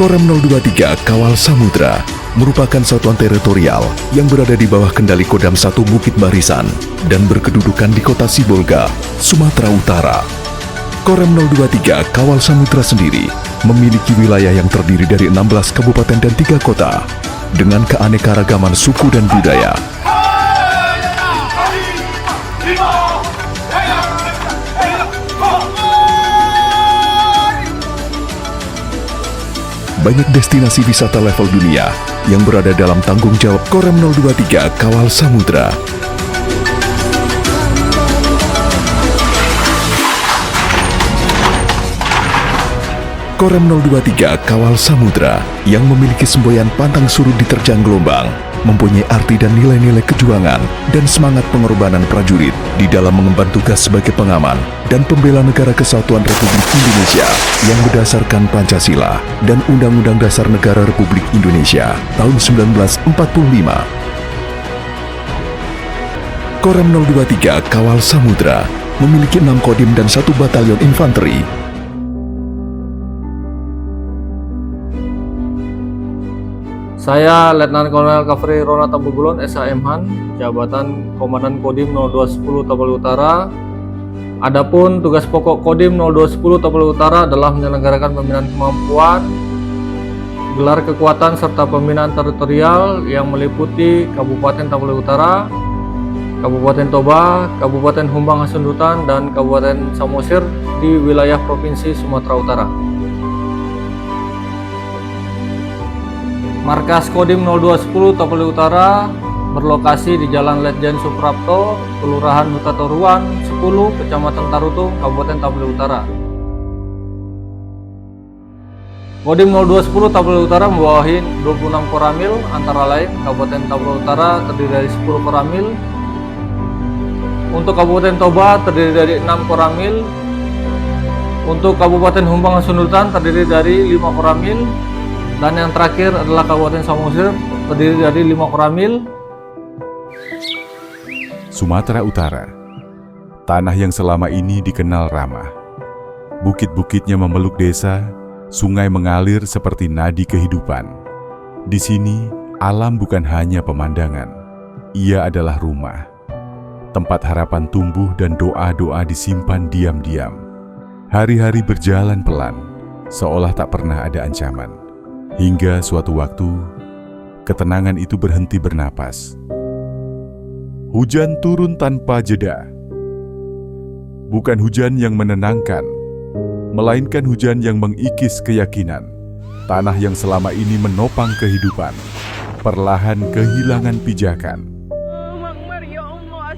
Korem 023 Kawal Samudra merupakan satuan teritorial yang berada di bawah kendali Kodam 1 Bukit Barisan dan berkedudukan di kota Sibolga, Sumatera Utara. Korem 023 Kawal Samudra sendiri memiliki wilayah yang terdiri dari 16 kabupaten dan 3 kota dengan keanekaragaman suku dan budaya. Banyak destinasi wisata level dunia yang berada dalam tanggung jawab Korem 023 Kawal Samudra. Korem 023 Kawal Samudra yang memiliki semboyan pantang surut diterjang gelombang, mempunyai arti dan nilai-nilai kejuangan dan semangat pengorbanan prajurit di dalam mengemban tugas sebagai pengaman dan pembela negara kesatuan Republik Indonesia yang berdasarkan Pancasila dan Undang-Undang Dasar Negara Republik Indonesia tahun 1945. Korem 023 Kawal Samudra memiliki 6 kodim dan 1 batalion infanteri. Saya Letnan Kolonel Kavri Rona Tambugulon, SHM Han, jabatan Komandan Kodim 0210 Tapal Utara. Adapun tugas pokok Kodim 0210 Tapal Utara adalah menyelenggarakan pembinaan kemampuan, gelar kekuatan serta pembinaan teritorial yang meliputi Kabupaten Tapal Utara, Kabupaten Toba, Kabupaten Humbang Hasundutan, dan Kabupaten Samosir di wilayah Provinsi Sumatera Utara. Markas Kodim 0210 Tapal Utara berlokasi di Jalan Letjen Suprapto, Kelurahan Huta Toruan 10, Kecamatan Tarutung, Kabupaten Tapal Utara. Kodim 0210 Tapal Utara membawahi 26 koramil, antara lain Kabupaten Tapal Utara terdiri dari 10 koramil. Untuk Kabupaten Toba terdiri dari 6 koramil. Untuk Kabupaten Humbang Hasundutan terdiri dari 5 koramil. Dan yang terakhir adalah Kabupaten Samosir terdiri dari 5 koramil. Sumatera Utara, tanah yang selama ini dikenal ramah. Bukit-bukitnya memeluk desa, sungai mengalir seperti nadi kehidupan. Di sini, alam bukan hanya pemandangan, ia adalah rumah. Tempat harapan tumbuh dan doa-doa disimpan diam-diam. Hari-hari berjalan pelan, seolah tak pernah ada ancaman. Hingga suatu waktu, ketenangan itu berhenti bernapas. Hujan turun tanpa jeda. Bukan hujan yang menenangkan, melainkan hujan yang mengikis keyakinan. Tanah yang selama ini menopang kehidupan, perlahan kehilangan pijakan.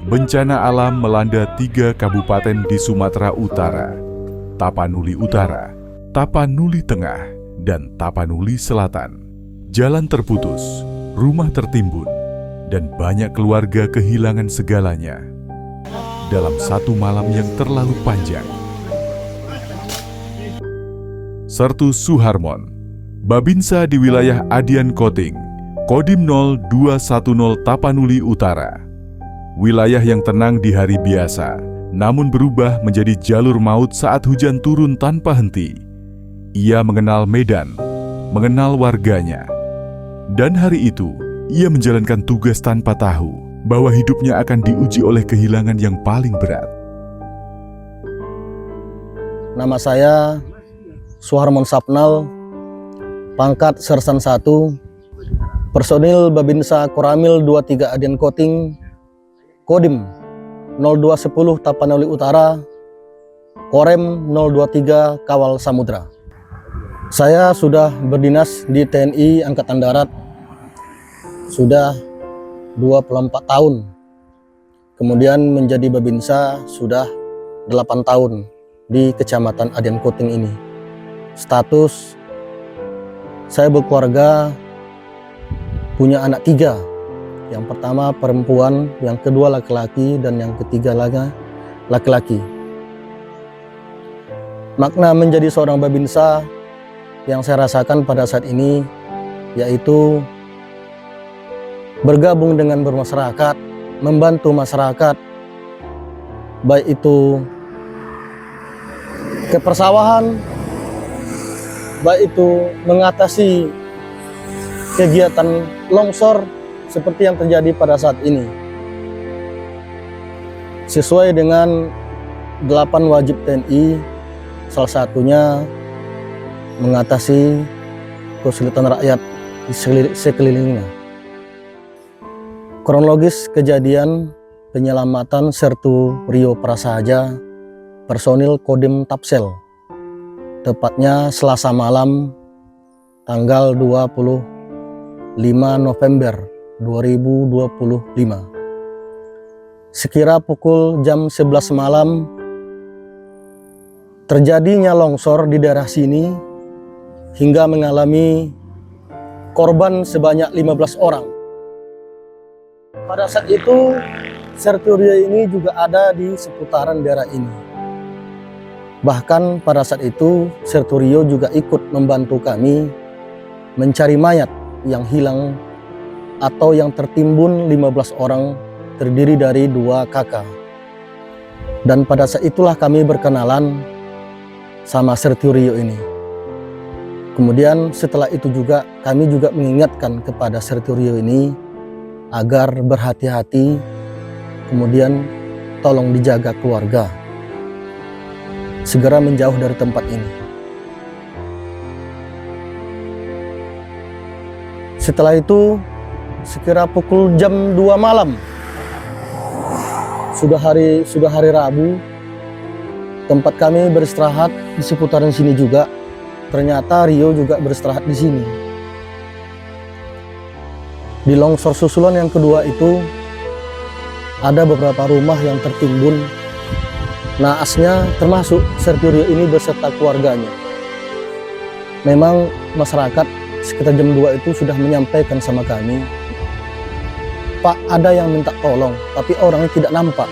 Bencana alam melanda 3 kabupaten di Sumatera Utara, Tapanuli Utara, Tapanuli Tengah, dan Tapanuli Selatan. Jalan terputus, rumah tertimbun, dan banyak keluarga kehilangan segalanya dalam satu malam yang terlalu panjang. Sertu Suharmon, Babinsa di wilayah Adian Koting, Kodim 0210 Tapanuli Utara. Wilayah yang tenang di hari biasa, namun berubah menjadi jalur maut saat hujan turun tanpa henti. Ia mengenal medan, mengenal warganya. Dan hari itu, ia menjalankan tugas tanpa tahu bahwa hidupnya akan diuji oleh kehilangan yang paling berat. Nama saya Suharmon Sapnal, pangkat Sersan 1, personil Babinsa Koramil 23 Adian Koting, Kodim 0210 Tapanuli Utara, Korem 023 Kawal Samudra. Saya sudah berdinas di TNI Angkatan Darat sudah 24 tahun. Kemudian menjadi Babinsa sudah 8 tahun di Kecamatan Adian Koting ini. Status saya berkeluarga, punya anak 3. Yang pertama perempuan, yang kedua laki-laki, dan yang ketiga laki-laki. Makna menjadi seorang Babinsa yang saya rasakan pada saat ini yaitu bergabung dengan bermasyarakat, membantu masyarakat, baik itu ke persawahan, baik itu mengatasi kegiatan longsor seperti yang terjadi pada saat ini. Sesuai dengan 8 wajib TNI, salah satunya mengatasi kesulitan rakyat di sekelilingnya. Kronologis kejadian penyelamatan Sertu Rio Prasaja personil Kodim Tapsel, tepatnya Selasa malam tanggal 25 November 2025. Sekira pukul jam 11 malam terjadinya longsor di daerah sini hingga mengalami korban sebanyak 15 orang. Pada saat itu, Sertu Rio ini juga ada di seputaran daerah ini. Bahkan pada saat itu, Sertu Rio juga ikut membantu kami mencari mayat yang hilang atau yang tertimbun 15 orang terdiri dari 2 kakak. Dan pada saat itulah kami berkenalan sama Sertu Rio ini. Kemudian setelah itu juga kami juga mengingatkan kepada Sertu Rio ini agar berhati-hati, kemudian tolong dijaga keluarga, segera menjauh dari tempat ini. Setelah itu sekira pukul jam 2 malam, sudah hari Rabu, tempat kami beristirahat di seputaran sini juga. Ternyata Rio juga beristirahat di sini. Di longsor susulan yang kedua itu ada beberapa rumah yang tertimbun. Naasnya termasuk Sertu Rio ini beserta keluarganya. Memang masyarakat sekitar jam 2 itu sudah menyampaikan sama kami, Pak, ada yang minta tolong, tapi orangnya tidak nampak.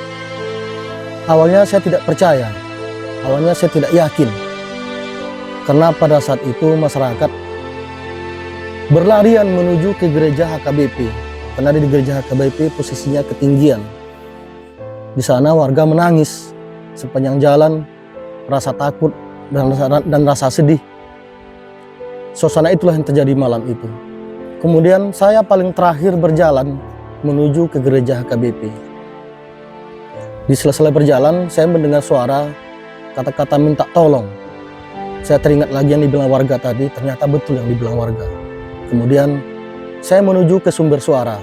Awalnya saya tidak percaya, awalnya saya tidak yakin. Karena pada saat itu masyarakat berlarian menuju ke gereja HKBP. Karena di gereja HKBP posisinya ketinggian. Di sana warga menangis sepanjang jalan, rasa takut dan rasa sedih. Suasana itulah yang terjadi malam itu. Kemudian saya paling terakhir berjalan menuju ke gereja HKBP. Di sela-sela berjalan, saya mendengar suara kata-kata minta tolong. Saya teringat lagi yang dibilang warga tadi, ternyata betul yang dibilang warga. Kemudian saya menuju ke sumber suara.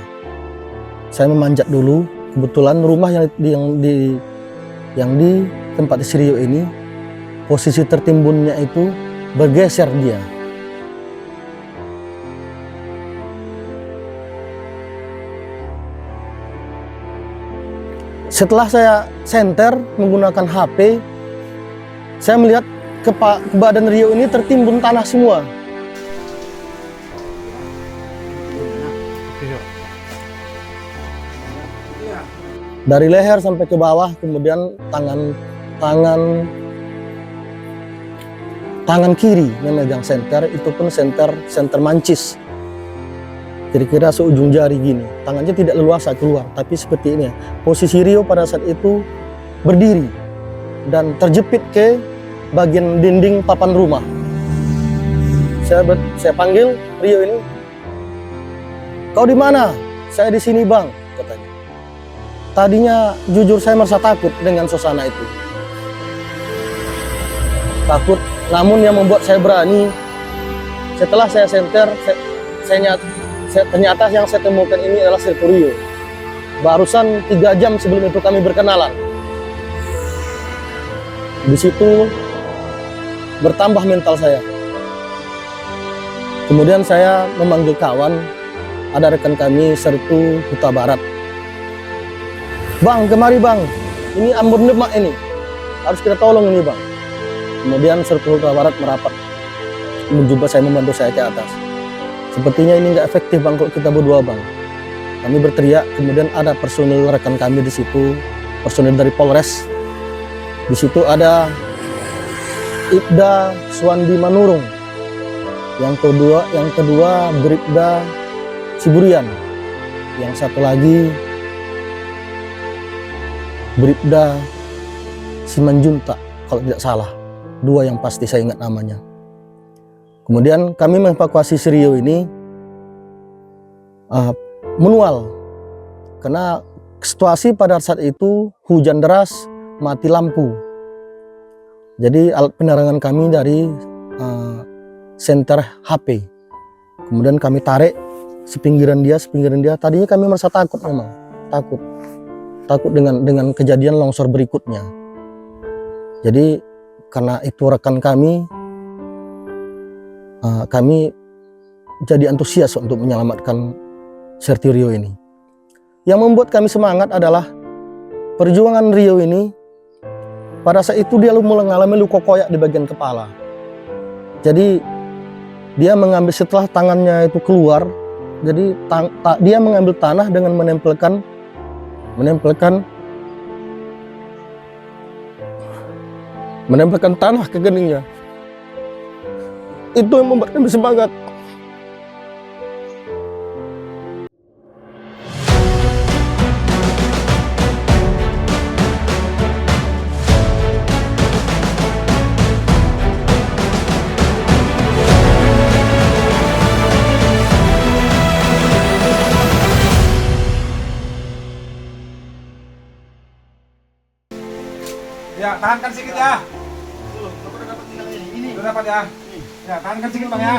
Saya memanjat dulu, kebetulan rumah yang di tempat si Rio ini, posisi tertimbunnya itu bergeser dia. Setelah saya senter menggunakan HP, saya melihat ke badan Rio ini tertimbun tanah semua. Dari leher sampai ke bawah, kemudian tangan kiri memegang senter, itu pun senter mancis. Kira-kira seujung jari gini, tangannya tidak leluasa keluar, tapi seperti ini. Posisi Rio pada saat itu berdiri dan terjepit ke bagian dinding papan rumah. Saya panggil Rio ini, "Kau di mana?" "Saya di sini, Bang," katanya. Tadinya jujur saya merasa takut dengan suasana itu. Takut, namun yang membuat saya berani, setelah saya senter, ternyata yang saya temukan ini adalah Sertu Rio. Barusan 3 jam sebelum itu kami berkenalan. Di situ bertambah mental saya. Kemudian saya memanggil kawan, ada rekan kami Sertu Huta Barat. "Bang, kemari Bang, ini Ambon Demak ini, harus kita tolong ini Bang." Kemudian Sertu Huta Barat merapat, mencoba saya membantu saya ke atas. "Sepertinya ini nggak efektif Bang kalau kita berdua Bang." Kami berteriak, kemudian ada personil rekan kami di situ, personil dari Polres. Di situ ada Ibda Suwandi Manurung, yang kedua Bribda Siburian, yang satu lagi Bribda Simanjunta kalau tidak salah, 2 yang pasti saya ingat namanya. Kemudian kami mengevakuasi si Rio ini manual, karena situasi pada saat itu hujan deras, mati lampu. Jadi alat penerangan kami dari senter HP. Kemudian kami tarik sepinggiran dia. Tadinya kami merasa takut, memang takut dengan kejadian longsor berikutnya. Jadi karena itu rekan kami jadi antusias untuk menyelamatkan Serti Rio ini. Yang membuat kami semangat adalah perjuangan Rio ini. Pada saat itu dia mengalami luka koyak di bagian kepala. Jadi dia mengambil, setelah tangannya itu keluar, jadi dia mengambil tanah dengan menempelkan tanah ke geningnya. Itu yang membuat kami semangat. Ya, tahankan sedikit ya. Udah dapat ya. Ya, tahankan sedikit Bang ya.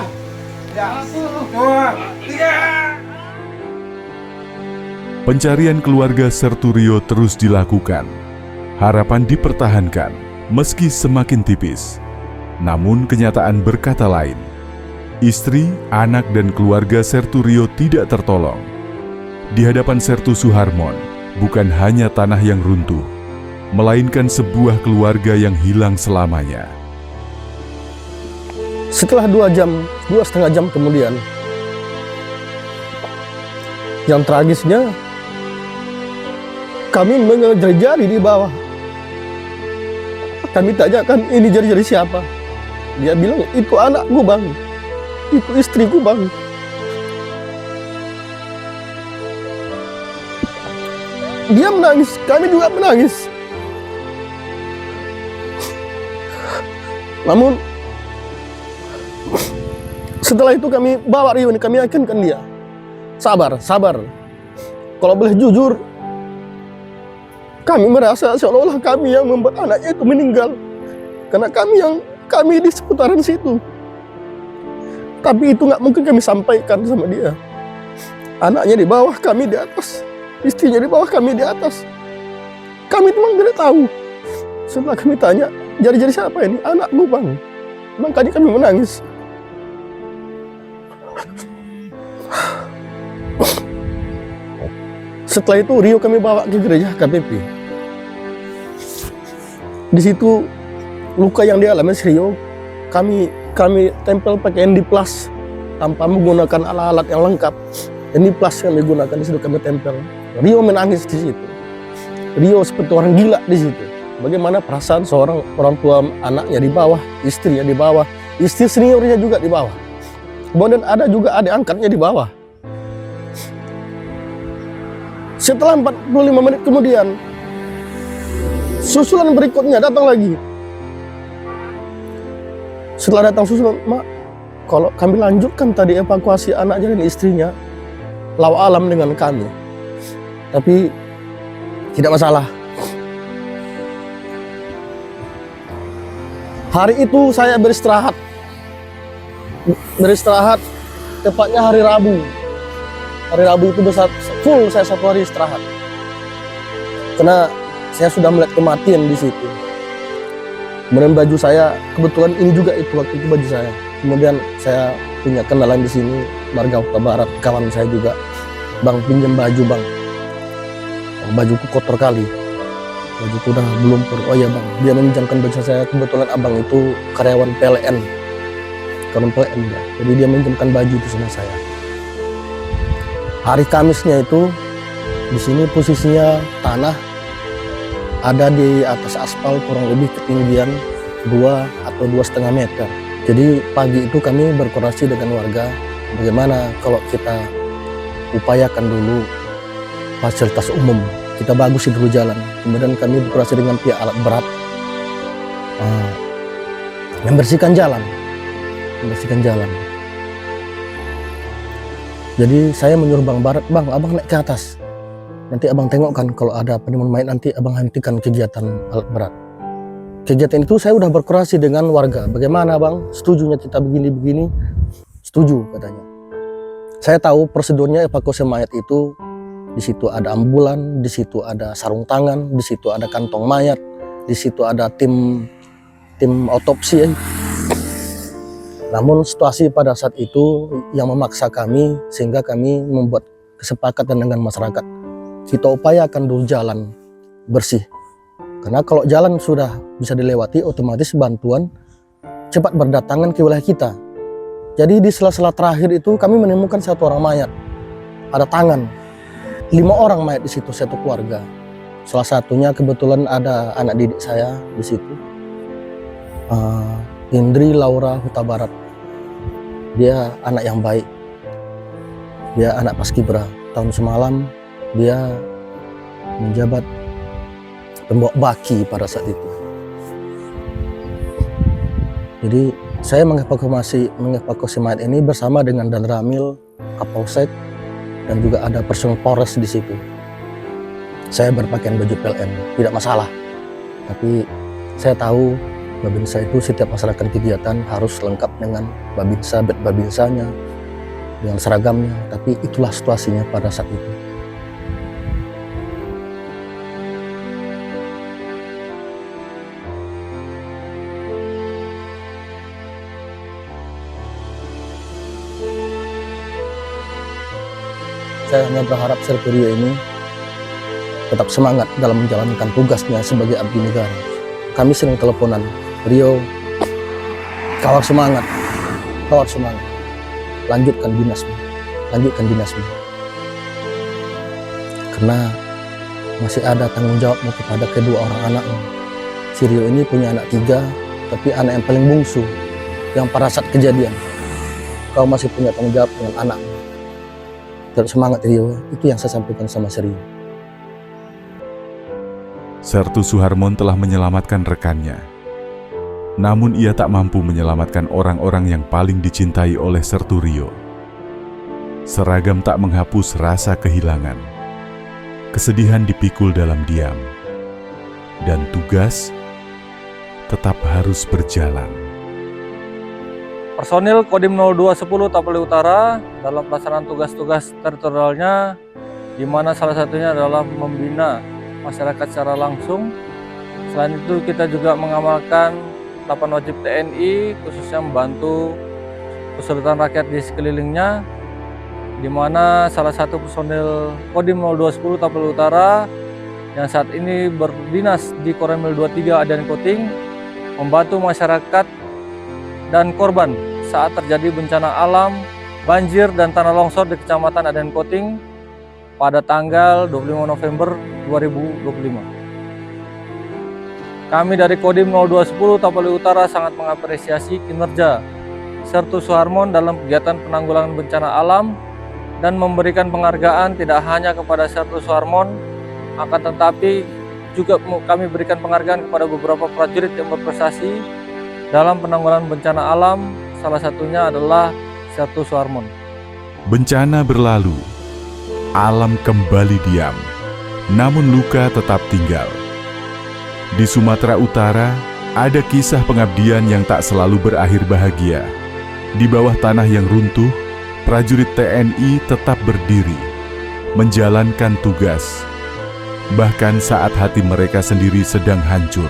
Ya, 2, 3. Pencarian keluarga Sertu Rio terus dilakukan. Harapan dipertahankan meski semakin tipis. Namun kenyataan berkata lain. Istri, anak, dan keluarga Sertu Rio tidak tertolong. Di hadapan Sertu Suharmon, bukan hanya tanah yang runtuh, melainkan sebuah keluarga yang hilang selamanya. Setelah 2,5 jam kemudian, yang tragisnya kami mengejar jari di bawah. Kami tanyakan, ini jari-jari siapa? Dia bilang, itu anakku bang, itu istriku bang. Dia menangis, kami juga menangis. Namun setelah itu kami bawa Rio ini, kami yakinkan dia, sabar. Kalau boleh jujur, kami merasa seolah-olah kami yang membuat anaknya itu meninggal, karena kami di seputaran situ. Tapi itu nggak mungkin kami sampaikan sama dia. Anaknya di bawah, kami di atas. Istrinya di bawah, kami di atas. Kami memang tidak tahu. Setelah kami tanya, jari-jari siapa ini? Anakku bang. Makanya kami menangis. Setelah itu Rio kami bawa ke gereja KBP. Di situ luka yang dialami Rio kami tempel pakai Endiplas tanpa menggunakan alat-alat yang lengkap. Endiplas yang digunakan di situ kami tempel. Rio menangis di situ. Rio seperti orang gila di situ. Bagaimana perasaan seorang orang tua anaknya di bawah, istrinya di bawah, istri seniornya juga di bawah. Kemudian ada juga adik angkatnya di bawah. Setelah 45 menit kemudian, susulan berikutnya datang lagi. Setelah datang susulan, Mak, kalau kami lanjutkan tadi evakuasi anaknya dan istrinya, lau alam dengan kami. Tapi tidak masalah. Hari itu saya beristirahat. Tepatnya hari Rabu. Hari Rabu itu full saya 1 hari istirahat. Karena saya sudah melihat kematian di situ. Kemudian baju saya, kebetulan ini juga itu waktu itu baju saya. Kemudian saya punya kenalan di sini, Marga Huta Barat, kawan saya juga. Bang, pinjam baju bang. Bajuku kotor kali. Bajuku udah melumpur. Oh iya bang, dia meminjamkan baju saya. Kebetulan abang itu karyawan PLN. Ya. Jadi dia meminjamkan baju itu sama saya. Hari Kamisnya itu di sini posisinya tanah ada di atas aspal kurang lebih ketinggian 2 atau 2,5 meter. Jadi pagi itu kami berkoordinasi dengan warga bagaimana kalau kita upayakan dulu fasilitas umum, kita bagusin dulu jalan. Kemudian kami berkoordinasi dengan pihak alat berat membersihkan jalan. membersihkan jalan. Jadi saya menyuruh Bang Barat, "Bang, abang naik ke atas. Nanti abang tengok kan kalau ada penemuan mayat, nanti abang hentikan kegiatan alat berat." Kegiatan itu saya udah berkoordinasi dengan warga. "Bagaimana bang? Setujunya kita begini-begini?" "Setuju," katanya. Saya tahu prosedurnya evakuasi mayat itu, di situ ada ambulan, di situ ada sarung tangan, di situ ada kantong mayat, di situ ada tim otopsi. Namun situasi pada saat itu yang memaksa kami, sehingga kami membuat kesepakatan dengan masyarakat. Kita upayakan dulu jalan bersih. Karena kalau jalan sudah bisa dilewati, otomatis bantuan cepat berdatangan ke wilayah kita. Jadi di sela-sela terakhir itu kami menemukan satu orang mayat. Ada tangan. 5 orang mayat di situ, satu keluarga. Salah satunya kebetulan ada anak didik saya di situ. Indri Laura Huta Barat. Dia anak yang baik. Dia anak paskibra. Tahun semalam dia menjabat pembawa baki pada saat itu. Jadi saya mengevakuasi mayat ini bersama dengan Dan Ramil, Kapolsek, dan juga ada personel Polres di situ. Saya berpakaian baju PLN, tidak masalah. Tapi saya tahu Babinsa itu setiap melaksanakan kegiatan harus lengkap dengan Babinsa, Babinsanya, dengan seragamnya. Tapi itulah situasinya pada saat itu. Saya hanya berharap Sertu Rio ini tetap semangat dalam menjalankan tugasnya sebagai abdi negara. Kami sering teleponan, "Rio, kawal semangat, lanjutkan dinasmu. Karena masih ada tanggung jawabmu kepada kedua orang anakmu. Si Rio ini punya anak 3, tapi anak yang paling bungsu, yang pada saat kejadian, kau masih punya tanggung jawab dengan anakmu. Terus semangat Rio," itu yang saya sampaikan sama si Rio. Sertu Suharmon telah menyelamatkan rekannya. Namun ia tak mampu menyelamatkan orang-orang yang paling dicintai oleh Sertu Rio. Seragam tak menghapus rasa kehilangan. Kesedihan dipikul dalam diam. Dan tugas tetap harus berjalan. Personil Kodim 0210 Tapali Utara dalam pelaksanaan tugas-tugas teritorialnya, di mana salah satunya adalah membina masyarakat secara langsung. Selain itu kita juga mengamalkan 8 wajib TNI, khususnya membantu kesulitan rakyat di sekelilingnya, di mana salah satu personil Kodim 0210 Tapali Utara yang saat ini berdinas di Koremil 23 Adan Koting membantu masyarakat dan korban saat terjadi bencana alam, banjir dan tanah longsor di Kecamatan Adan Koting pada tanggal 25 November 2025. Kami dari Kodim 0210 Tapali Utara sangat mengapresiasi kinerja Sertu Suharmon dalam kegiatan penanggulangan bencana alam dan memberikan penghargaan tidak hanya kepada Sertu Suharmon, akan tetapi juga kami berikan penghargaan kepada beberapa prajurit yang berprestasi dalam penanggulangan bencana alam, salah satunya adalah Sertu Suharmon. Bencana berlalu, alam kembali diam, namun luka tetap tinggal. Di Sumatera Utara, ada kisah pengabdian yang tak selalu berakhir bahagia. Di bawah tanah yang runtuh, prajurit TNI tetap berdiri, menjalankan tugas, bahkan saat hati mereka sendiri sedang hancur.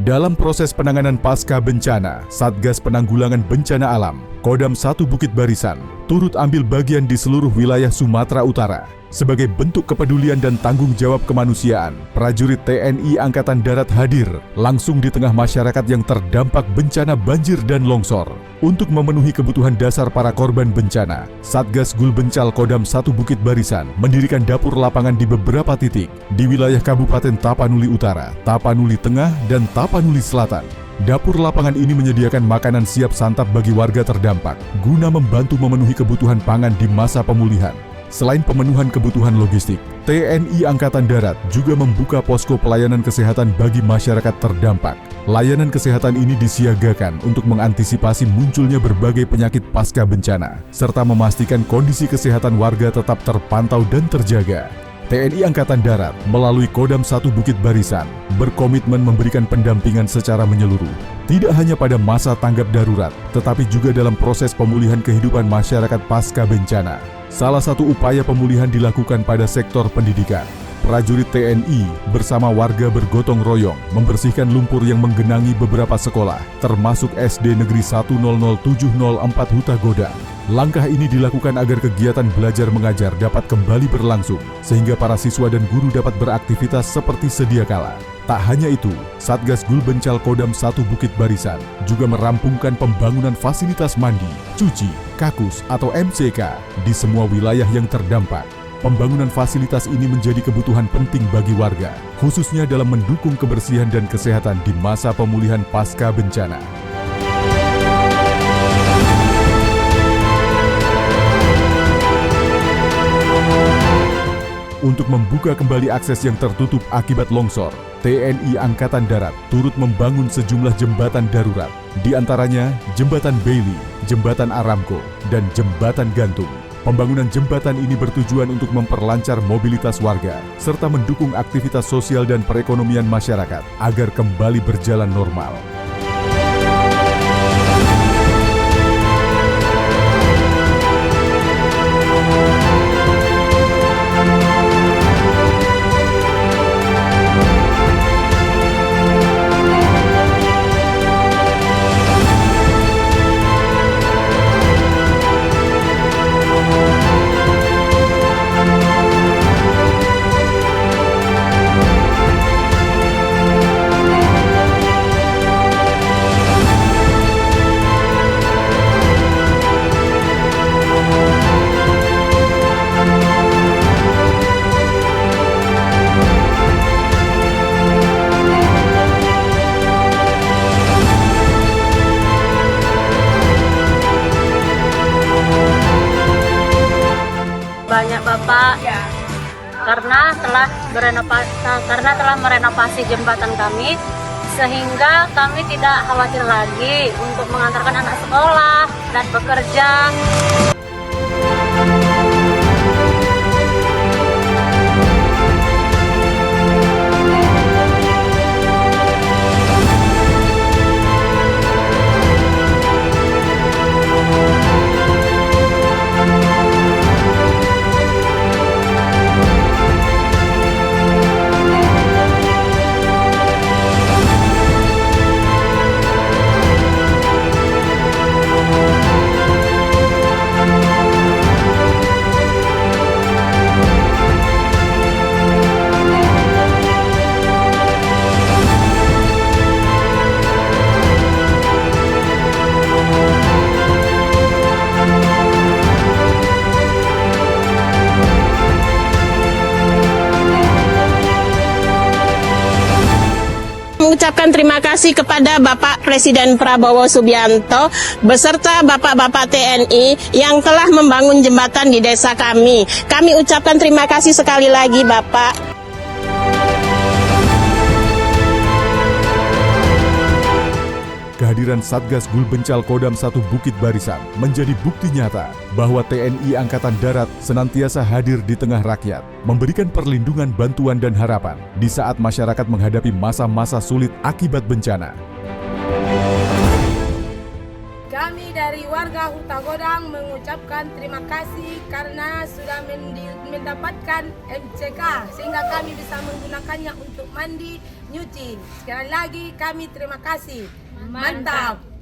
Dalam proses penanganan pasca bencana, Satgas Penanggulangan Bencana Alam, Kodam 1 Bukit Barisan, turut ambil bagian di seluruh wilayah Sumatera Utara. Sebagai bentuk kepedulian dan tanggung jawab kemanusiaan, prajurit TNI Angkatan Darat hadir langsung di tengah masyarakat yang terdampak bencana banjir dan longsor. Untuk memenuhi kebutuhan dasar para korban bencana, Satgas Gulbencal Kodam 1 Bukit Barisan mendirikan dapur lapangan di beberapa titik di wilayah Kabupaten Tapanuli Utara, Tapanuli Tengah, dan Tapanuli Selatan. Dapur lapangan ini menyediakan makanan siap santap bagi warga terdampak, guna membantu memenuhi kebutuhan pangan di masa pemulihan. Selain pemenuhan kebutuhan logistik, TNI Angkatan Darat juga membuka posko pelayanan kesehatan bagi masyarakat terdampak. Layanan kesehatan ini disiagakan untuk mengantisipasi munculnya berbagai penyakit pasca bencana, serta memastikan kondisi kesehatan warga tetap terpantau dan terjaga. TNI Angkatan Darat melalui Kodam 1 Bukit Barisan berkomitmen memberikan pendampingan secara menyeluruh, tidak hanya pada masa tanggap darurat, tetapi juga dalam proses pemulihan kehidupan masyarakat pasca bencana. Salah satu upaya pemulihan dilakukan pada sektor pendidikan. Prajurit TNI bersama warga bergotong royong membersihkan lumpur yang menggenangi beberapa sekolah, termasuk SD Negeri 1000704 Huta Godang. Langkah ini dilakukan agar kegiatan belajar mengajar dapat kembali berlangsung, sehingga para siswa dan guru dapat beraktivitas seperti sedia kala. Tak hanya itu, Satgas Gulbencal Kodam 1 Bukit Barisan juga merampungkan pembangunan fasilitas mandi, cuci, kakus atau MCK di semua wilayah yang terdampak. Pembangunan fasilitas ini menjadi kebutuhan penting bagi warga, khususnya dalam mendukung kebersihan dan kesehatan di masa pemulihan pasca bencana. Untuk membuka kembali akses yang tertutup akibat longsor, TNI Angkatan Darat turut membangun sejumlah jembatan darurat, di antaranya Jembatan Bailey, Jembatan Aramco, dan Jembatan Gantung. Pembangunan jembatan ini bertujuan untuk memperlancar mobilitas warga, serta mendukung aktivitas sosial dan perekonomian masyarakat agar kembali berjalan normal. Banyak Bapak karena telah merenovasi jembatan kami, sehingga kami tidak khawatir lagi untuk mengantarkan anak sekolah dan bekerja. Mengucapkan terima kasih kepada Bapak Presiden Prabowo Subianto beserta Bapak-Bapak TNI yang telah membangun jembatan di desa kami. Kami ucapkan terima kasih sekali lagi Bapak. Kehadiran Satgas Gulbencal Kodam 1 Bukit Barisan menjadi bukti nyata bahwa TNI Angkatan Darat senantiasa hadir di tengah rakyat, memberikan perlindungan, bantuan, dan harapan di saat masyarakat menghadapi masa-masa sulit akibat bencana. Kami dari warga Huta Godang mengucapkan terima kasih karena sudah mendapatkan MCK sehingga kami bisa menggunakannya untuk mandi, nyuci. Sekali lagi kami terima kasih. Mantap.